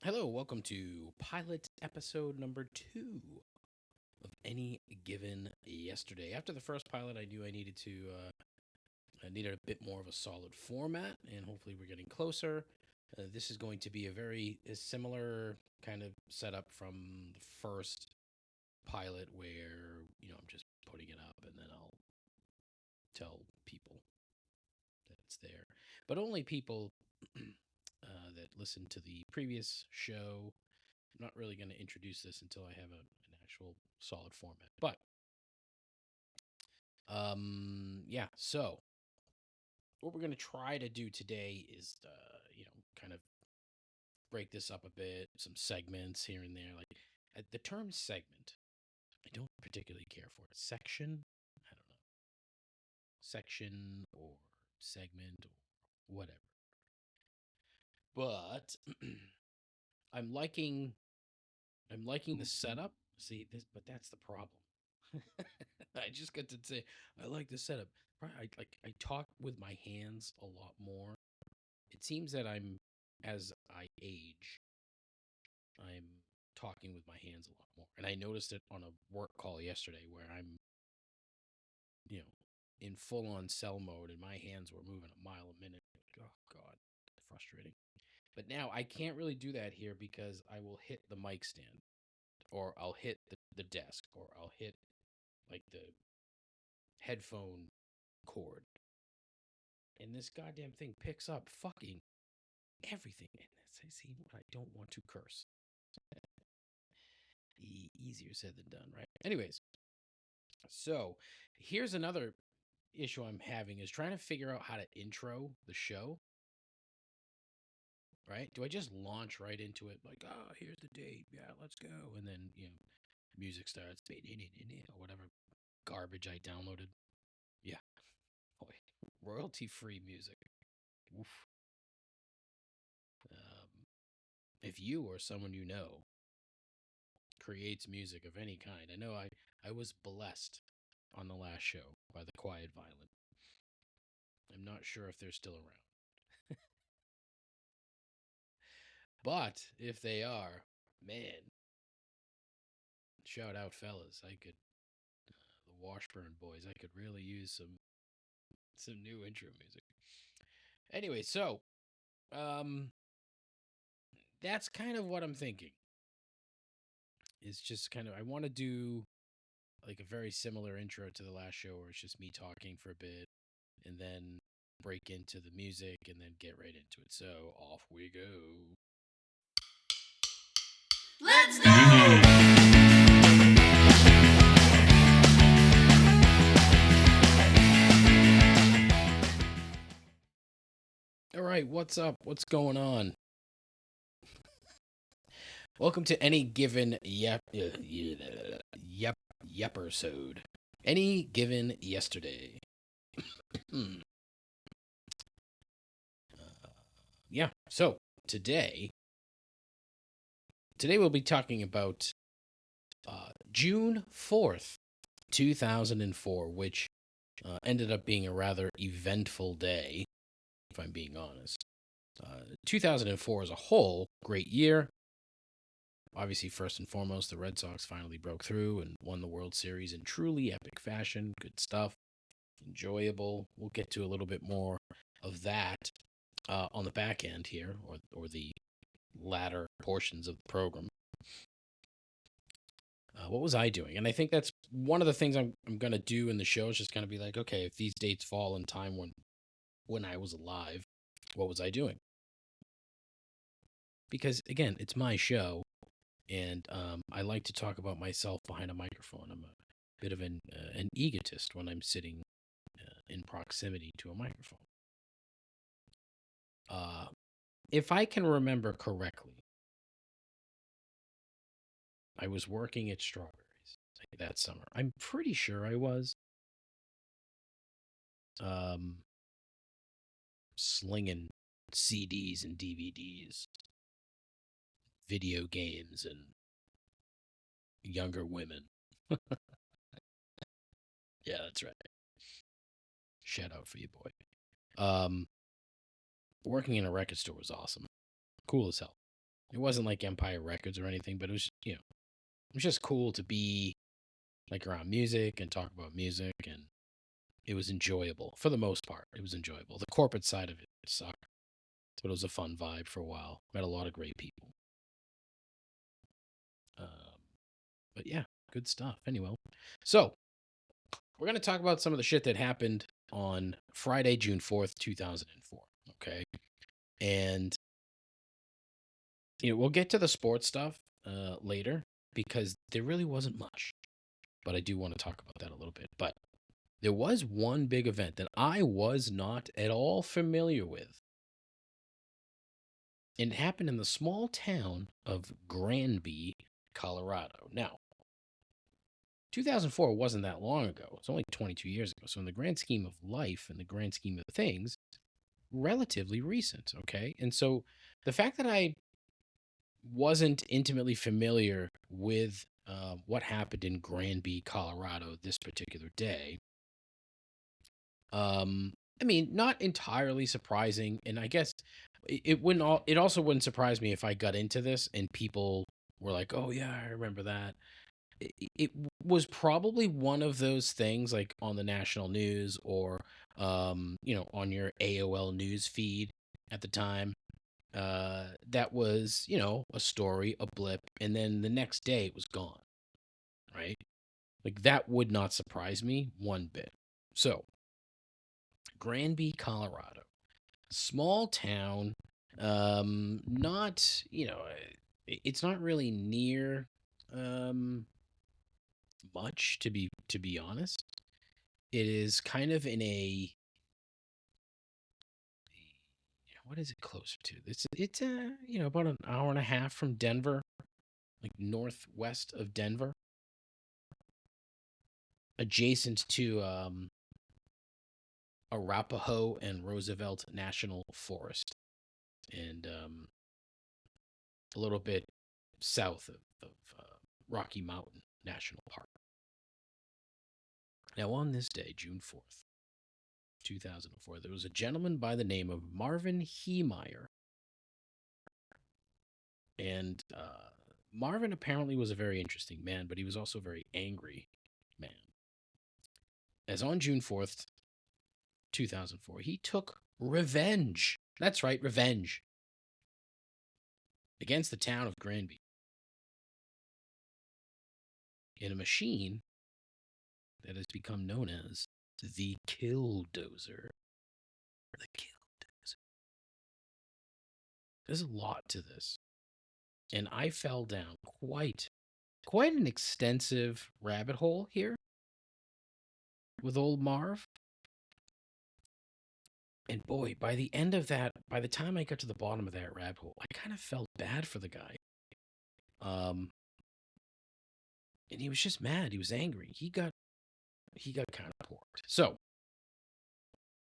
Hello, welcome to pilot episode number 2 of Any Given Yesterday. After the first pilot, I knew I needed a bit more of a solid format, and hopefully we're getting closer. This is going to be a similar kind of setup from the first pilot, where I'm just putting it up, and then I'll tell people that it's there, but only people that listened to the previous show. I'm not really going to introduce this until I have an actual solid format. But yeah. So what we're going to try to do today is, kind of break this up a bit, some segments here and there. Like the term segment, I don't particularly care for it. Section, I don't know, section or segment or whatever. But I'm liking I'm liking the setup. See this, but that's the problem. I just got to say I like the setup. I talk with my hands a lot more. It seems that as I age, I'm talking with my hands a lot more. And I noticed it on a work call yesterday where I'm, you know, in full on cell mode and my hands were moving a mile a minute. Like, oh God, frustrating. But now I can't really do that here because I will hit the mic stand, or I'll hit the desk, or I'll hit like the headphone cord. And this goddamn thing picks up fucking everything. And that's, see, I don't want to curse. Easier said than done, right? Anyways, so here's another issue I'm having is trying to figure out how to intro the show, right? Do I just launch right into it like, oh, here's the date, yeah, let's go, and then music starts or whatever garbage I downloaded? Yeah, boy, royalty free music. Oof. Um, if you or someone you know creates music of any kind, I know I was blessed on the last show by the Quiet Violent. I'm not sure if they're still around. But if they are, man, shout out, fellas. The Washburn Boys, I could really use some new intro music. Anyway, so um, that's kind of what I'm thinking. It's just kind of, I want to do like a very similar intro to the last show where it's just me talking for a bit and then break into the music and then get right into it. So off we go. Let's go! All right, what's up? What's going on? Welcome to Any Given Yep Any Given Yesterday. Hmm. Yeah. So today we'll be talking about June 4th, 2004, which ended up being a rather eventful day, if I'm being honest. 2004 as a whole, great year. Obviously, first and foremost, the Red Sox finally broke through and won the World Series in truly epic fashion. Good stuff. Enjoyable. We'll get to a little bit more of that on the back end here, or the latter portions of the program. What was I doing? And I think that's one of the things I'm going to do in the show is just going to be like, okay, if these dates fall in time when I was alive, what was I doing? Because again, it's my show, and I like to talk about myself behind a microphone. I'm a bit of an egotist when I'm sitting in proximity to a microphone. If I can remember correctly, I was working at Strawberries that summer. I'm pretty sure I was. Slinging CDs and DVDs, video games, and younger women. Yeah, that's right. Shout out for you, boy. Working in a record store was awesome. Cool as hell. It wasn't like Empire Records or anything, but it was, it was just cool to be like around music and talk about music, and it was enjoyable for the most part. It was enjoyable. The corporate side of it sucked, but it was a fun vibe for a while. Met a lot of great people. Um, but yeah, good stuff. Anyway, so we're gonna talk about some of the shit that happened on Friday, June 4th, 2004. Okay, and we'll get to the sports stuff later because there really wasn't much, but I do want to talk about that a little bit. But there was one big event that I was not at all familiar with. And it happened in the small town of Granby, Colorado. Now, 2004 wasn't that long ago. It's only 22 years ago. So, in the grand scheme of life and the grand scheme of things, relatively recent. Okay. And so, the fact that I wasn't intimately familiar with what happened in Granby, Colorado this particular day, I mean, not entirely surprising, and I guess it wouldn't. It also wouldn't surprise me if I got into this and people were like, "Oh yeah, I remember that." It was probably one of those things like on the national news or on your AOL news feed at the time. That was a story, a blip, and then the next day it was gone. Right, like that would not surprise me one bit. So, Granby, Colorado, small town, not it's not really near um much, to be honest. It is kind of in a, what is it closer to? It's about an hour and a half from Denver, like northwest of Denver, adjacent to Arapahoe and Roosevelt National Forest, and a little bit south of Rocky Mountain National Park. Now, on this day, June 4th, 2004, there was a gentleman by the name of Marvin Heemeyer. And Marvin apparently was a very interesting man, but he was also a very angry man. As on June 4th, 2004, he took revenge. That's right, revenge. Against the town of Granby in a machine that has become known as the Killdozer. The Killdozer. There's a lot to this. And I fell down quite an extensive rabbit hole here with old Marv. And boy, by the end of that, by the time I got to the bottom of that rabbit hole, I kind of felt bad for the guy. Um, and he was just mad. He was angry. He got kind of porked. So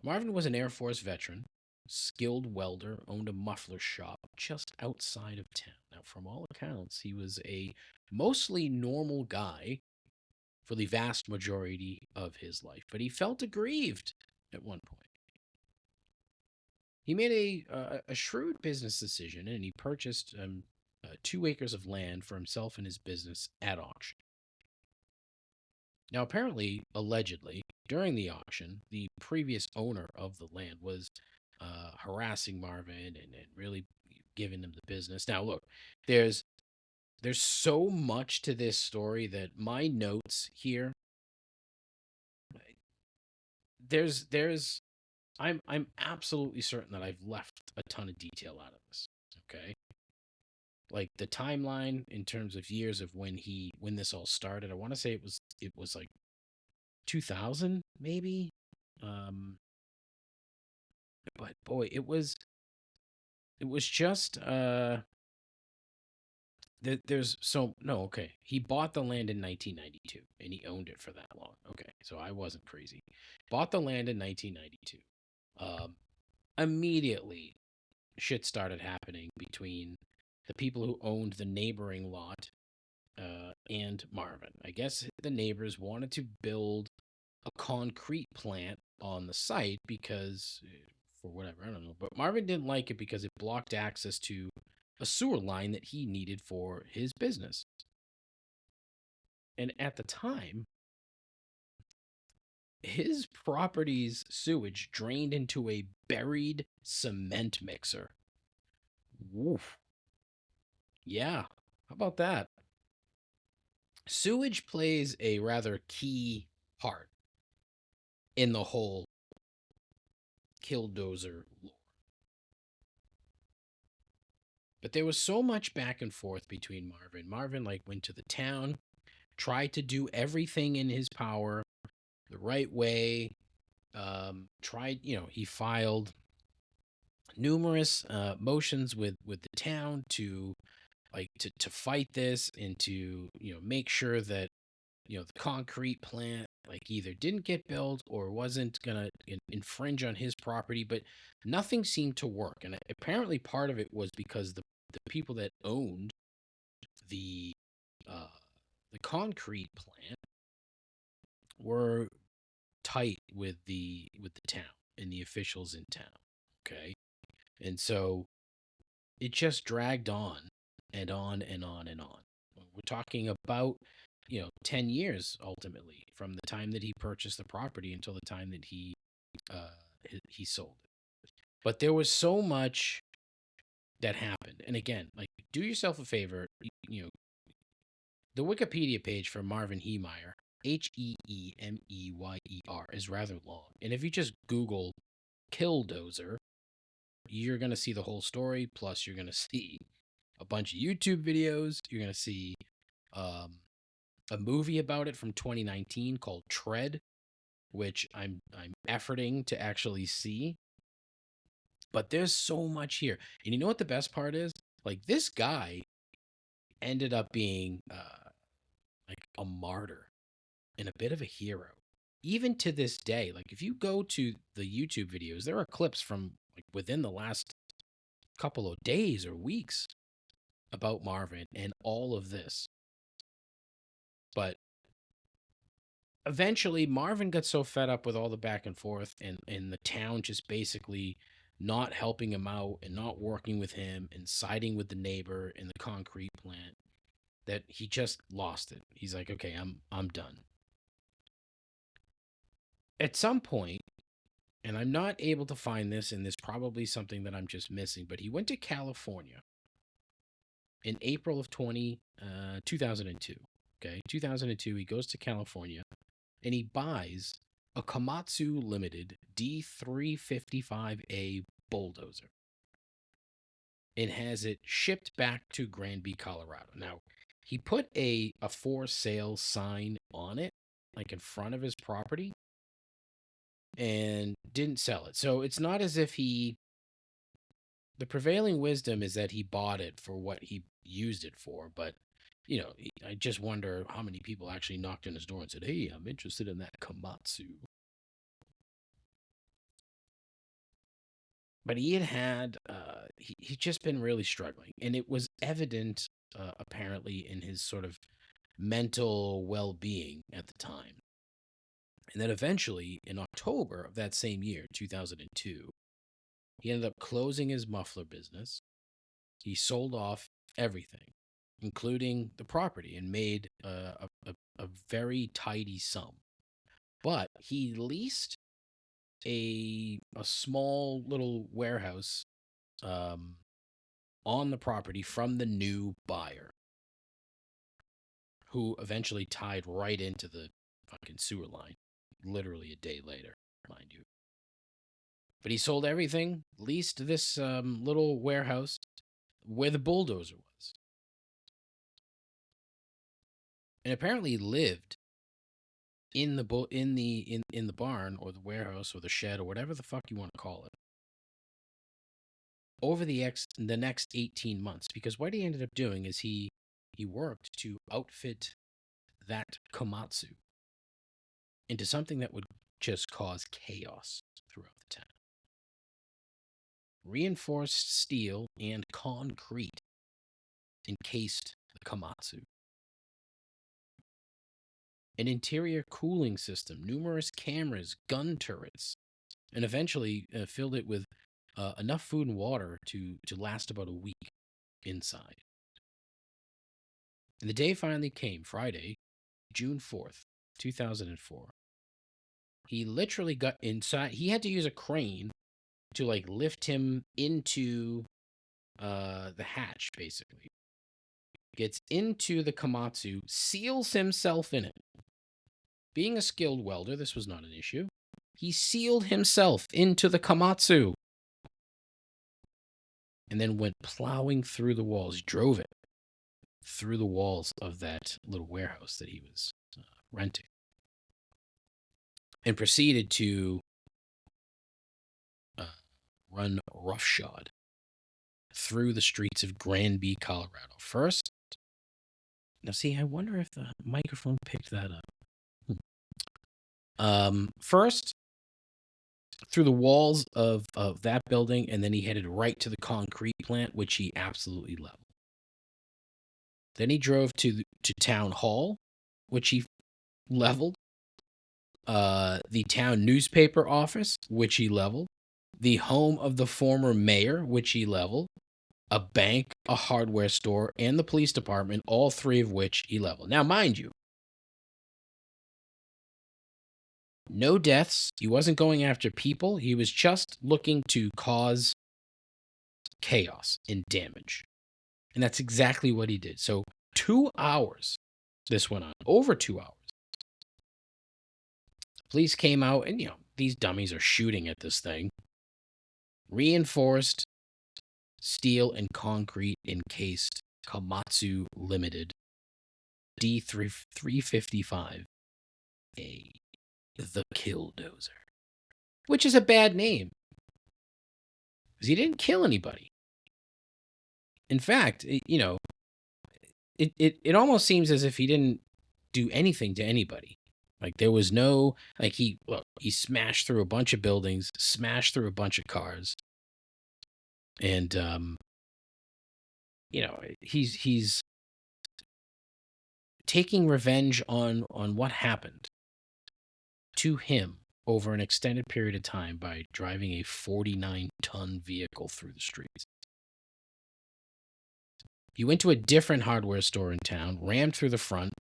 Marvin was an Air Force veteran, skilled welder, owned a muffler shop just outside of town. Now, from all accounts, he was a mostly normal guy for the vast majority of his life, but he felt aggrieved at one point. He made a shrewd business decision, and he purchased 2 acres of land for himself and his business at auction. Now, apparently, allegedly, during the auction, the previous owner of the land was harassing Marvin and really giving him the business. Now, look, there's so much to this story that my notes here, there's I'm absolutely certain that I've left a ton of detail out of this. Okay. Like the timeline in terms of years of when this all started. I want to say it was like 2000 maybe. Um but boy, it was just there's so no, okay. He bought the land in 1992 and he owned it for that long. Okay. So I wasn't crazy. Bought the land in 1992. Um Immediately shit started happening between the people who owned the neighboring lot and Marvin. I guess the neighbors wanted to build a concrete plant on the site because, for whatever, I don't know. But Marvin didn't like it because it blocked access to a sewer line that he needed for his business. And at the time, his property's sewage drained into a buried cement mixer. Woof. Yeah. How about that? Sewage plays a rather key part in the whole Killdozer lore. But there was so much back and forth between Marvin. Marvin like went to the town, tried to do everything in his power the right way. Tried, he filed numerous motions with the town to to fight this and to make sure that the concrete plant like either didn't get built or wasn't gonna infringe on his property, but nothing seemed to work. And apparently part of it was because the people that owned the uh, the concrete plant were tight with the town and the officials in town. Okay, and so it just dragged on and on and on and on. We're talking about 10 years ultimately from the time that he purchased the property until the time that uh he sold it. But there was so much that happened. And again, like, do yourself a favor, the Wikipedia page for Marvin Heemeyer, Heemeyer, is rather long. And if you just Google Killdozer, you're going to see the whole story. Plus, you're going to see a bunch of YouTube videos. You're going to see a movie about it from 2019 called Tread, which I'm efforting to actually see. But there's so much here. And you know what the best part is? Like, this guy ended up being like a martyr and a bit of a hero. Even to this day, like if you go to the YouTube videos, there are clips from like within the last couple of days or weeks about Marvin and all of this. But eventually Marvin got so fed up with all the back and forth and the town just basically not helping him out and not working with him and siding with the neighbor in the concrete plant that he just lost it. He's like, okay, I'm done. At some point, and I'm not able to find this, and there's probably something that I'm just missing, but he went to California in April of 2002. Okay, 2002, he goes to California and he buys a Komatsu Limited D355A bulldozer and has it shipped back to Granby, Colorado. Now, he put a for sale sign on it, like in front of his property, and didn't sell it. So it's not as if the prevailing wisdom is that he bought it for what he used it for, but I just wonder how many people actually knocked on his door and said, "Hey, I'm interested in that Komatsu." But he'd just been really struggling, and it was evident apparently in his sort of mental well-being at the time. And then eventually, in October of that same year, 2002, he ended up closing his muffler business. He sold off everything, including the property, and made a very tidy sum. But he leased a small little warehouse on the property from the new buyer, who eventually tied right into the fucking sewer line, literally a day later, mind you. But he sold everything, leased this little warehouse where the bulldozer was, and apparently lived in the barn or the warehouse or the shed or whatever the fuck you want to call it over the next 18 months. Because what he ended up doing is he worked to outfit that Komatsu into something that would just cause chaos throughout the town. Reinforced steel and concrete encased the Komatsu. An interior cooling system, numerous cameras, gun turrets, and eventually filled it with enough food and water to last about a week inside. And the day finally came, Friday, June 4th, 2004. He literally got inside. He had to use a crane to like lift him into the hatch, basically. Gets into the Komatsu, seals himself in it. Being a skilled welder, this was not an issue. He sealed himself into the Komatsu and then went plowing through the walls. He drove it through the walls of that little warehouse that he was renting and proceeded to run roughshod through the streets of Granby, Colorado. First, now see, I wonder if the microphone picked that up. First, through the walls of that building, and then he headed right to the concrete plant, which he absolutely leveled. Then he drove to town hall, which he leveled. The town newspaper office, which he leveled. The home of the former mayor, which he leveled. A bank, a hardware store, and the police department, all three of which he leveled. Now, mind you, no deaths. He wasn't going after people. He was just looking to cause chaos and damage. And that's exactly what he did. So 2 hours this went on, over 2 hours. Police came out and, these dummies are shooting at this thing. Reinforced steel and concrete encased Komatsu Limited D355A, the Killdozer, which is a bad name because he didn't kill anybody. In fact, it almost seems as if he didn't do anything to anybody. Like there was no, like he smashed through a bunch of buildings, smashed through a bunch of cars. And, he's taking revenge on what happened to him over an extended period of time by driving a 49-ton vehicle through the streets. He went to a different hardware store in town, rammed through the front,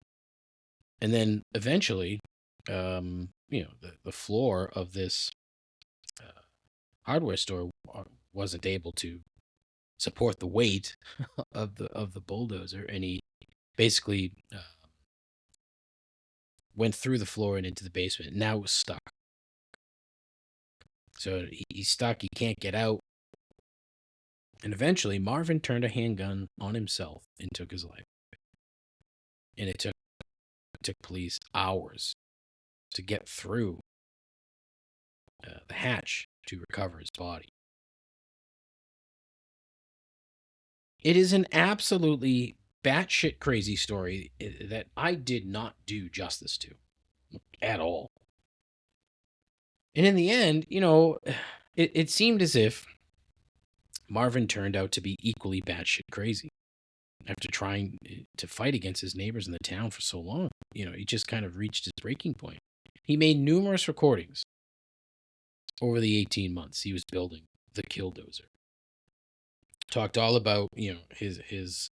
and then eventually, the floor of this hardware store wasn't able to support the weight of the bulldozer, and he basically went through the floor and into the basement. And now it was stuck. So he's stuck. He can't get out. And eventually, Marvin turned a handgun on himself and took his life. And it took police hours to get through the hatch to recover his body. It is an absolutely batshit crazy story that I did not do justice to at all. And in the end, it seemed as if Marvin turned out to be equally batshit crazy after trying to fight against his neighbors in the town for so long. He just kind of reached his breaking point. He made numerous recordings over the 18 months he was building the Killdozer. Talked all about, his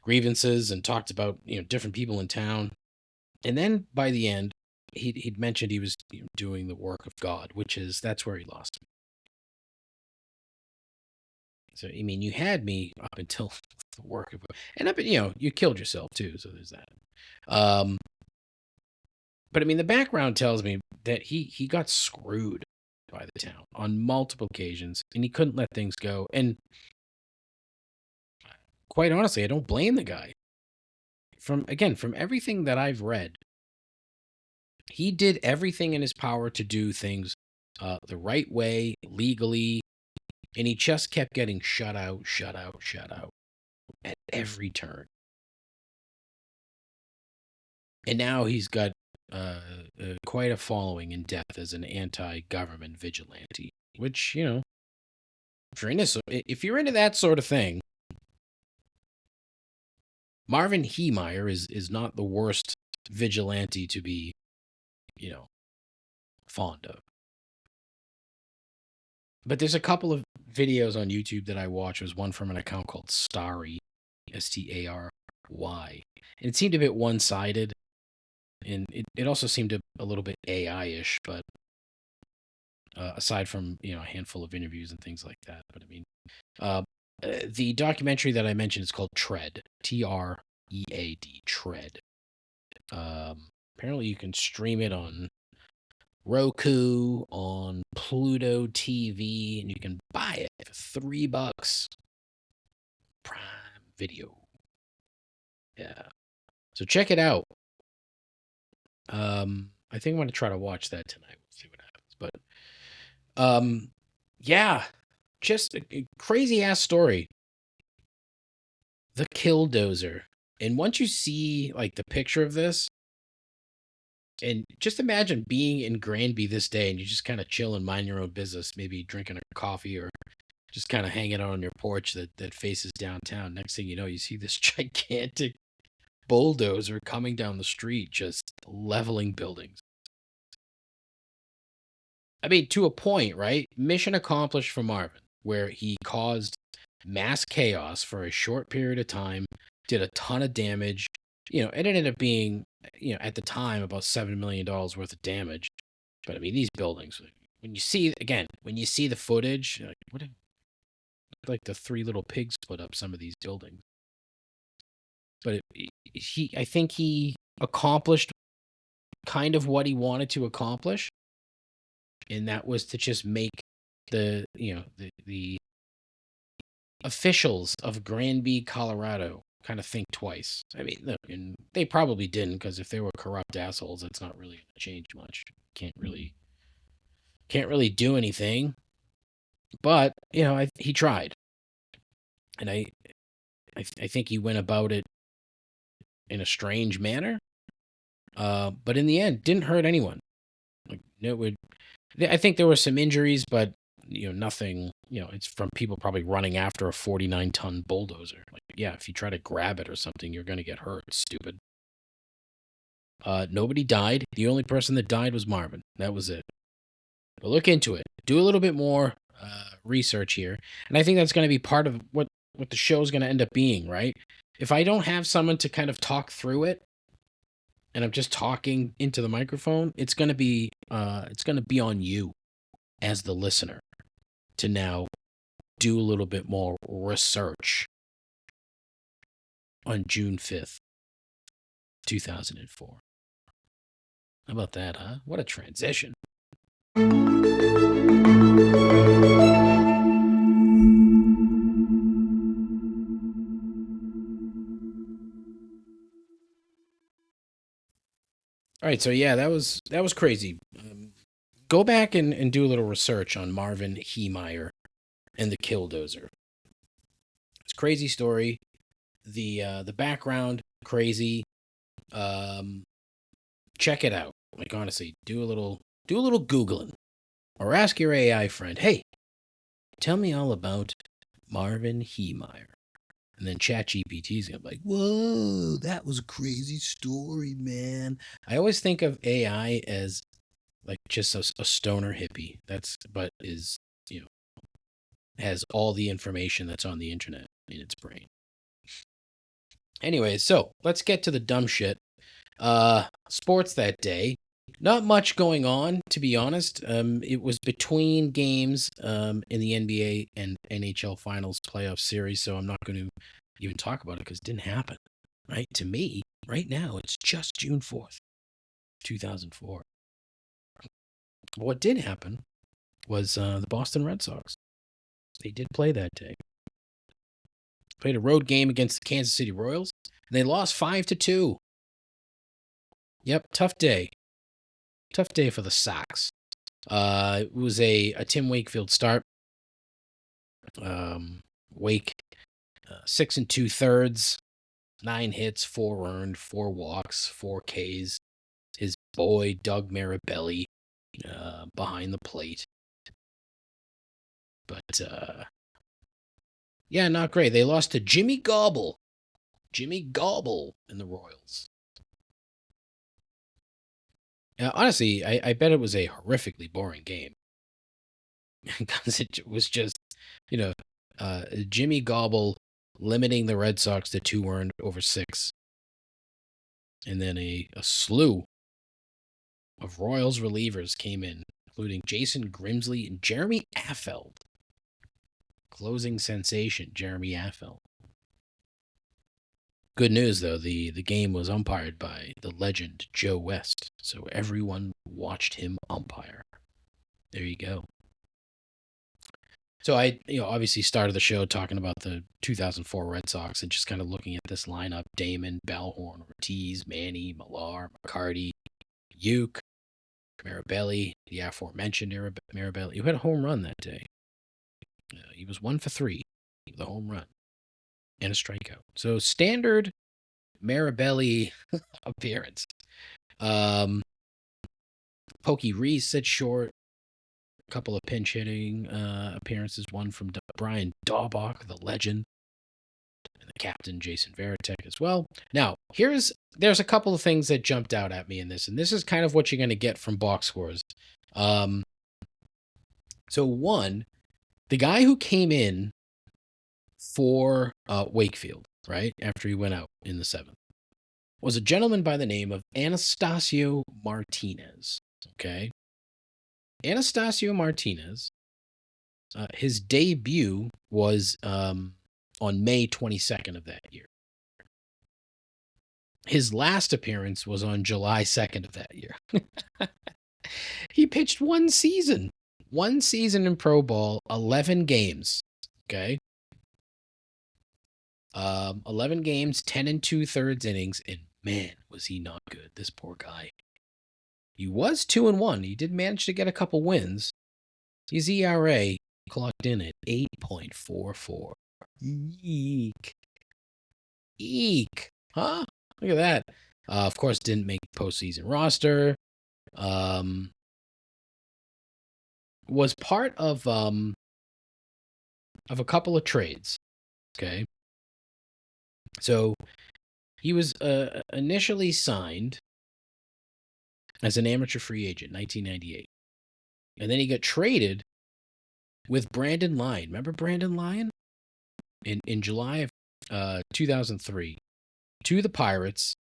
grievances and talked about, different people in town. And then by the end, he'd mentioned he was doing the work of God, that's where he lost me. So, you had me up until the work of God. And you killed yourself too, so there's that. But the background tells me that he got screwed by the town on multiple occasions, and he couldn't let things go. And quite honestly, I don't blame the guy. From everything that I've read, he did everything in his power to do things the right way, legally, and he just kept getting shut out at every turn. And now he's got quite a following in depth as an anti-government vigilante, which, if you're into that sort of thing, Marvin Heemeyer is not the worst vigilante to be, fond of. But there's a couple of videos on YouTube that I watch was one from an account called Starry, Stary, and it seemed a bit one-sided, and it also seemed a little bit AI-ish, but aside from a handful of interviews and things like that. But I mean, uh, the documentary that I mentioned is called Tread, Tread, Tread. Apparently, you can stream it on Roku, on Pluto TV, and you can buy it for $3. Prime Video. Yeah. So check it out. I think I'm gonna try to watch that tonight. We'll see what happens. But yeah, just a crazy ass story. The Killdozer. And once you see like the picture of this, and just imagine being in Granby this day and you just kind of chilling, mind your own business, maybe drinking a coffee or just kind of hanging out on your porch that faces downtown. Next thing you know, you see this gigantic bulldozer coming down the street, just leveling buildings. I mean, to a point, right? Mission accomplished for Marvin, where he caused mass chaos for a short period of time, did a ton of damage. It ended up being, at the time, about $7 million worth of damage. But I mean, these buildings, when you see, again, when you see the footage, like the three little pigs put up some of these buildings. But I think he accomplished kind of what he wanted to accomplish, and that was to just make the officials of Granby, Colorado, kind of think twice. I mean, look, and they probably didn't, because if they were corrupt assholes, it's not really going to change much. Can't really do anything. But he tried, and I think he went about it in a strange manner. But in the end, didn't hurt anyone. Like I think there were some injuries, but nothing. It's from people probably running after a 49-ton bulldozer. Like, yeah, if you try to grab it or something, you're gonna get hurt. Stupid. Nobody died. The only person that died was Marvin. That was it. But look into it. Do a little bit more research here, and I think that's going to be part of what the show is going to end up being. Right? If I don't have someone to kind of talk through it, and I'm just talking into the microphone, it's going to be on you as the listener to now do a little bit more research on June 5th, 2004. How about that, huh? What a transition. All right, so yeah, that was crazy. Go back and do a little research on Marvin Heemeyer and the Killdozer. It's a crazy story. The background, crazy. Check it out. Like, honestly, do a little Googling, or ask your AI friend, hey, tell me all about Marvin Heemeyer. And then ChatGPT is going to be like, whoa, that was a crazy story, man. I always think of AI as like just a stoner hippie. But has all the information that's on the internet in its brain. Anyways, so let's get to the dumb shit. Sports that day. Not much going on, to be honest. It was between games in the NBA and NHL Finals playoff series, so I'm not going to even talk about it because it didn't happen. Right? To me, right now, it's just June 4th, 2004. What did happen was the Boston Red Sox. They did play that day. Played a road game against the Kansas City Royals, and they lost 5-2. Yep, tough day. Tough day for the Sox. It was a Tim Wakefield start. Wake, 6 2/3, 9 hits, 4 earned, 4 walks, 4 Ks. His boy Doug Marabelli behind the plate. But yeah, not great. They lost to Jimmy Gobble. Jimmy Gobble and the Royals. Honestly, I bet it was a horrifically boring game. Because it was just you know, Jimmy Gobble limiting the Red Sox to 2 earned over 6. And then a slew of Royals relievers came in, including Jason Grimsley and Jeremy Affeldt. Closing sensation, Jeremy Affeldt. Good news, though, the game was umpired by the legend Joe West, so everyone watched him umpire. There you go. So I, obviously started the show talking about the 2004 Red Sox and just kind of looking at this lineup: Damon, Bellhorn, Ortiz, Manny, Millar, McCarty, Uke, Mirabelli, the aforementioned Mirabelli, who had a home run that day. He was 1 for 3 with a home run and a strikeout. So standard Mirabelli appearance. Pokey Reese at short. A couple of pinch hitting appearances. One from Brian Daubach, the legend, and the captain Jason Varitek as well. Now, there's a couple of things that jumped out at me in this, and this is kind of what you're going to get from box scores. So one, the guy who came in for Wakefield, right after he went out in the 7th, was a gentleman by the name of Anastasio Martinez. Okay. Anastasio Martinez, his debut was on May 22nd of that year. His last appearance was on July 2nd of that year. He pitched one season in pro ball, 11 games. Okay. 11 games, 10 2/3 innings, and man, was he not good, this poor guy. He was 2-1. He did manage to get a couple wins. His ERA clocked in at 8.44. Eek. Huh? Look at that. Of course, didn't make the postseason roster. Was part of a couple of trades. Okay. So he was initially signed as an amateur free agent, 1998. And then he got traded with Brandon Lyon. Remember Brandon Lyon? In July of 2003 to the Pirates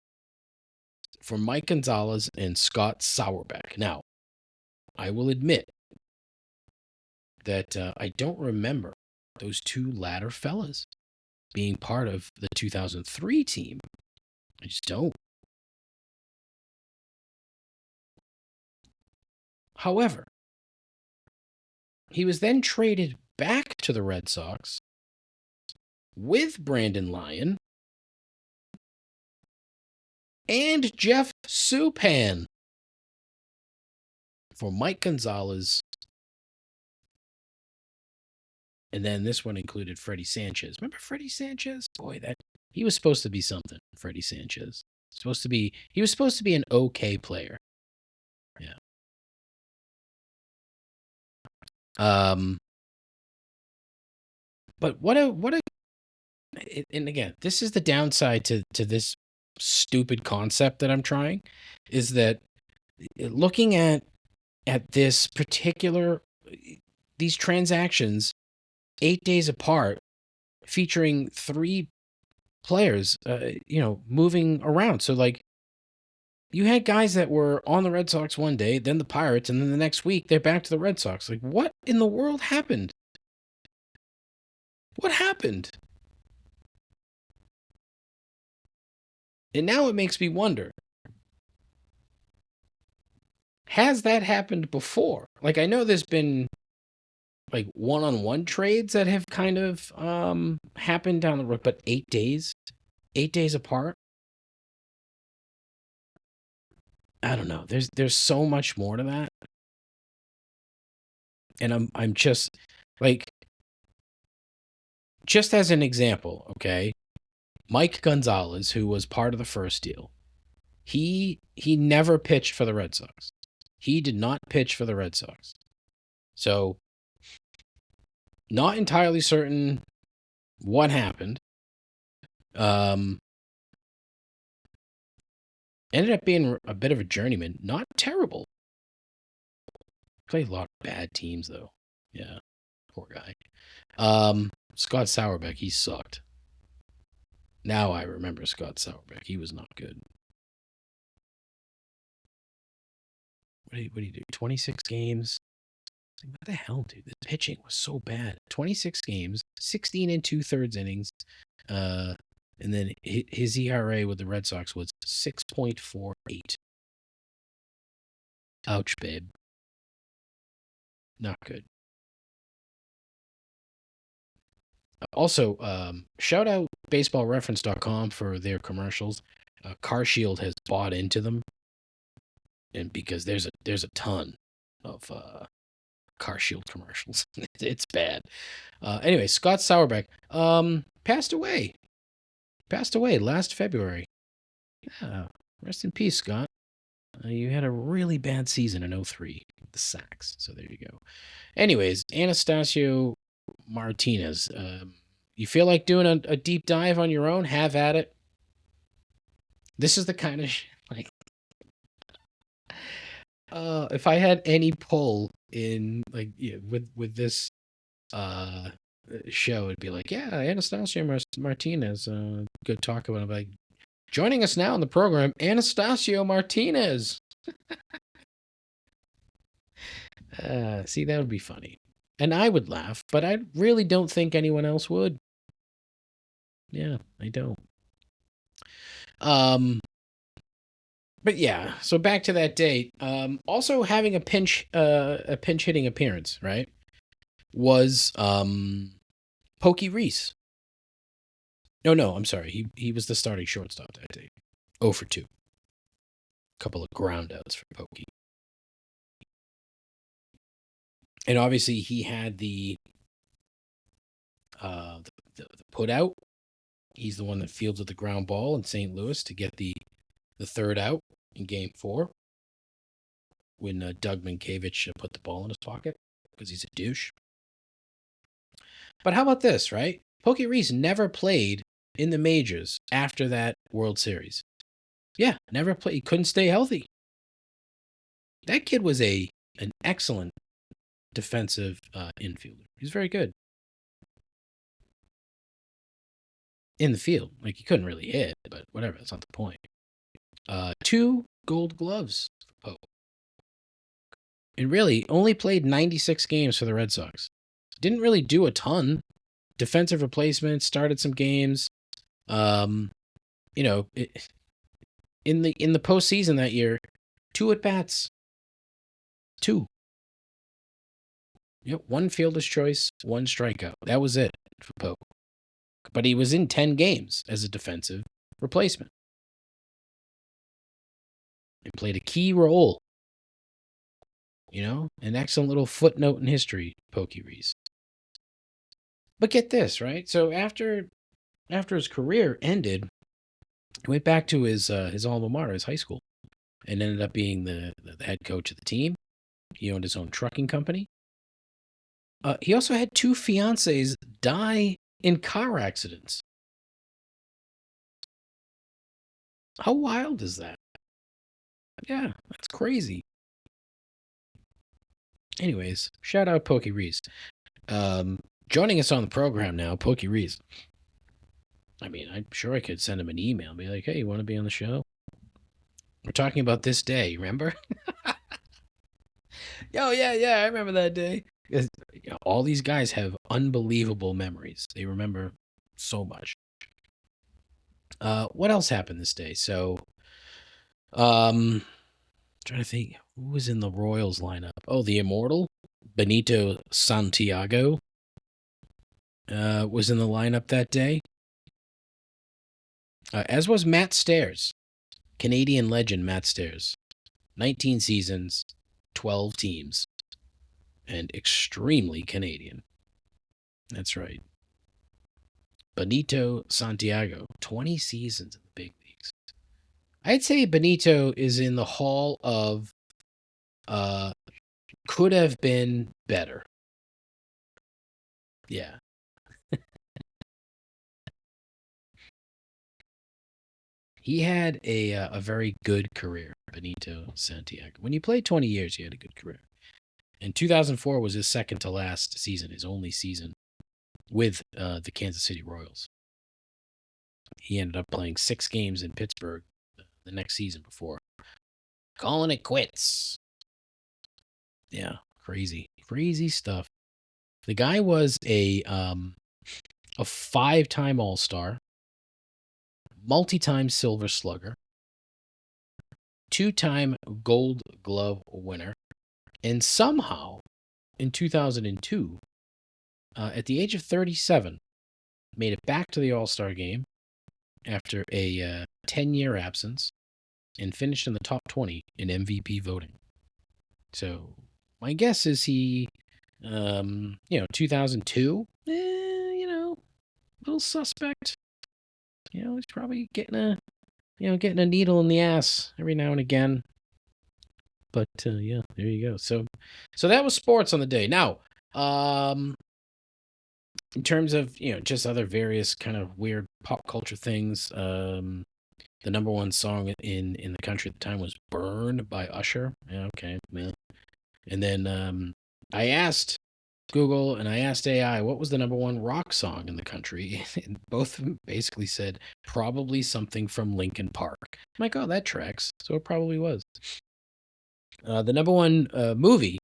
for Mike Gonzalez and Scott Sauerbeck. Now, I will admit that I don't remember those two latter fellas being part of the 2003 team. I just don't. However, he was then traded back to the Red Sox with Brandon Lyon and Jeff Supan for Mike Gonzalez. And then this one included Freddie Sanchez. Remember Freddie Sanchez? Boy, he was supposed to be something, Freddie Sanchez. He was supposed to be an okay player. Yeah. But and again, this is the downside to this stupid concept that I'm trying, is that looking at this particular, these transactions 8 days apart, featuring 3 players, moving around. So like, you had guys that were on the Red Sox one day, then the Pirates, and then the next week they're back to the Red Sox. Like, what in the world happened? What happened? And now it makes me wonder, has that happened before? Like, I know there's been like one-on-one trades that have kind of happened down the road, but 8 days apart. I don't know. There's so much more to that. And I'm just like, just as an example, okay? Mike Gonzalez, who was part of the first deal, he never pitched for the Red Sox. He did not pitch for the Red Sox. So, not entirely certain what happened. Ended up being a bit of a journeyman. Not terrible. Played a lot of bad teams, though. Yeah. Poor guy. Scott Sauerbeck, he sucked. Now I remember Scott Sauerbeck. He was not good. What do you do? 26 games? What the hell, dude? The pitching was so bad. 26 games, 16 and 2/3 innings. And then his ERA with the Red Sox was 6.48. Ouch, babe. Not good. Also, shout out baseballreference.com for their commercials. Car Shield has bought into them, and because there's a ton of Car Shield commercials. It's bad. Anyway, Scott Sauerbeck passed away. Passed away last February. Yeah, rest in peace, Scott. You had a really bad season in 03 with the Sox. So there you go. Anyways, Anastasio Martinez. You feel like doing a deep dive on your own? Have at it. This is the kind of like if I had any pull in like with this show, it'd be like, yeah, Anastasio Martinez, good talk about him. Like, joining us now on the program, Anastasio Martinez. See, that would be funny. And I would laugh, but I really don't think anyone else would. Yeah, I don't. But yeah, so back to that date. Also having a pinch hitting appearance, right? Was Pokey Reese. No, I'm sorry. He was the starting shortstop that day. 0 for 2. Couple of ground outs for Pokey. And obviously he had the put out. He's the one that fielded the ground ball in St. Louis to get the third out in Game 4 when Doug Minkiewicz put the ball in his pocket because he's a douche. But how about this, right? Pokey Reese never played in the majors after that World Series. Yeah, never played. He couldn't stay healthy. That kid was an excellent defensive infielder. He's very good in the field. Like, he couldn't really hit, but whatever. That's not the point. 2 Gold Gloves for Pope. And really only played 96 games for the Red Sox. Didn't really do a ton. Defensive replacement, started some games. In the postseason that year, 2 at bats. 2. Yep, 1 fielder's choice, 1 strikeout. That was it for Pope. But he was in 10 games as a defensive replacement. He played a key role. An excellent little footnote in history, Pokey Reese. But get this, right? So after his career ended, he went back to his alma mater, his high school, and ended up being the head coach of the team. He owned his own trucking company. He also had 2 fiancées die in car accidents. How wild is that? Yeah, that's crazy. Anyways, shout out Pokey Reese. Joining us on the program now, Pokey Reese. I mean, I'm sure I could send him an email and be like, hey, you want to be on the show? We're talking about this day, remember? Oh, yeah, I remember that day. All these guys have unbelievable memories. They remember so much. What else happened this day? So, trying to think, who was in the Royals lineup? Oh, the Immortal, Benito Santiago, was in the lineup that day. As was Matt Stairs, Canadian legend Matt Stairs. 19 seasons, 12 teams, and extremely Canadian. That's right. Benito Santiago, 20 seasons in the big leagues. I'd say Benito is in the hall of could have been better. Yeah. He had a very good career, Benito Santiago. When you played 20 years, you had a good career. And 2004 was his second to last season, his only season with the Kansas City Royals. He ended up playing 6 games in Pittsburgh the next season before calling it quits. Yeah, crazy stuff. The guy was a 5-time All-Star, multi-time Silver Slugger, 2-time Gold Glove winner, and somehow in 2002, at the age of 37, made it back to the All-Star game after a 10-year absence and finished in the top 20 in MVP voting. So my guess is he, 2002, little suspect. He's probably getting a needle in the ass every now and again. But yeah, there you go. So that was sports on the day. Now, in terms of just other various kind of weird pop culture things, the number one song in the country at the time was "Burn" by Usher. Yeah, okay, man. And then I asked Google and I asked AI what was the number one rock song in the country, and both of them basically said probably something from Linkin Park. I'm like, oh, that tracks. So it probably was. The number one movie,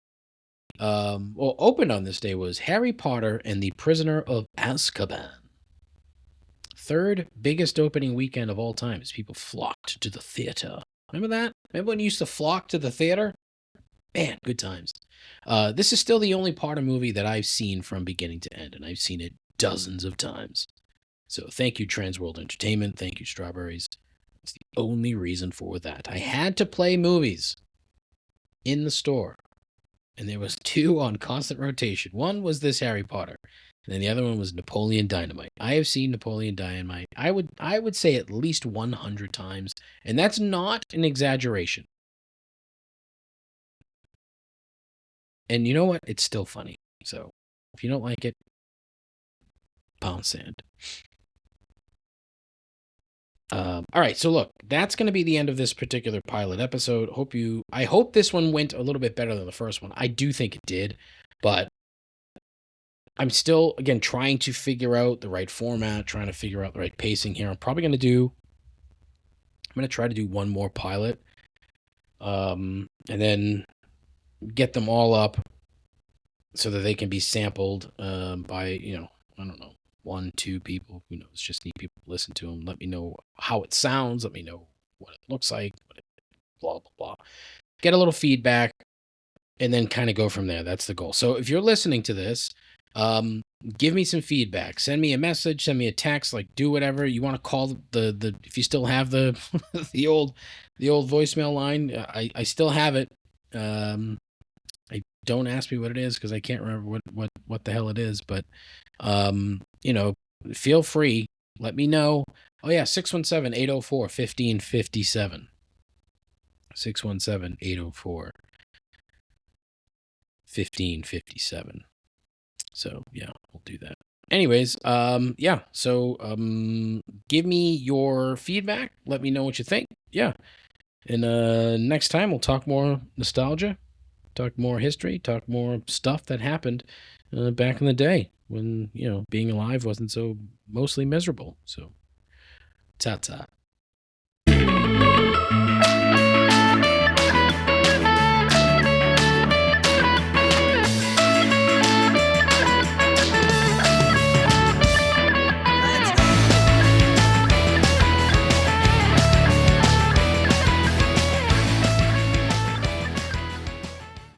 opened on this day was Harry Potter and the Prisoner of Azkaban. Third biggest opening weekend of all time as people flocked to the theater. Remember that? Remember when you used to flock to the theater? Man, good times. This is still the only Potter movie that I've seen from beginning to end, and I've seen it dozens of times. So thank you, Transworld Entertainment. Thank you, Strawberries. It's the only reason for that. I had to play movies in the store, and there was 2 on constant rotation. One was this Harry Potter, and then the other one was Napoleon Dynamite. I have seen Napoleon Dynamite, I would say at least 100 times, and that's not an exaggeration. And you know what? It's still funny. So if you don't like it, pound sand. All right, so look, that's going to be the end of this particular pilot episode. I hope this one went a little bit better than the first one. I do think it did, but I'm still, again, trying to figure out the right format, trying to figure out the right pacing here. I'm going to try to do one more pilot, and then get them all up so that they can be sampled by, I don't know, 1, 2 people. Who knows? Just need people to listen to them. Let me know how it sounds. Let me know what it looks like. Blah, blah, blah. Get a little feedback and then kind of go from there. That's the goal. So if you're listening to this, give me some feedback. Send me a message. Send me a text. Like, do whatever you want to call the if you still have the the old voicemail line. I still have it. Don't ask me what it is because I can't remember what the hell it is. But feel free. Let me know. Oh yeah, 617-804-1557. 617-804-1557. So yeah, we'll do that. Anyways, yeah. So give me your feedback. Let me know what you think. Yeah. And next time we'll talk more nostalgia, talk more history, talk more stuff that happened back in the day when being alive wasn't so mostly miserable. So ta-ta.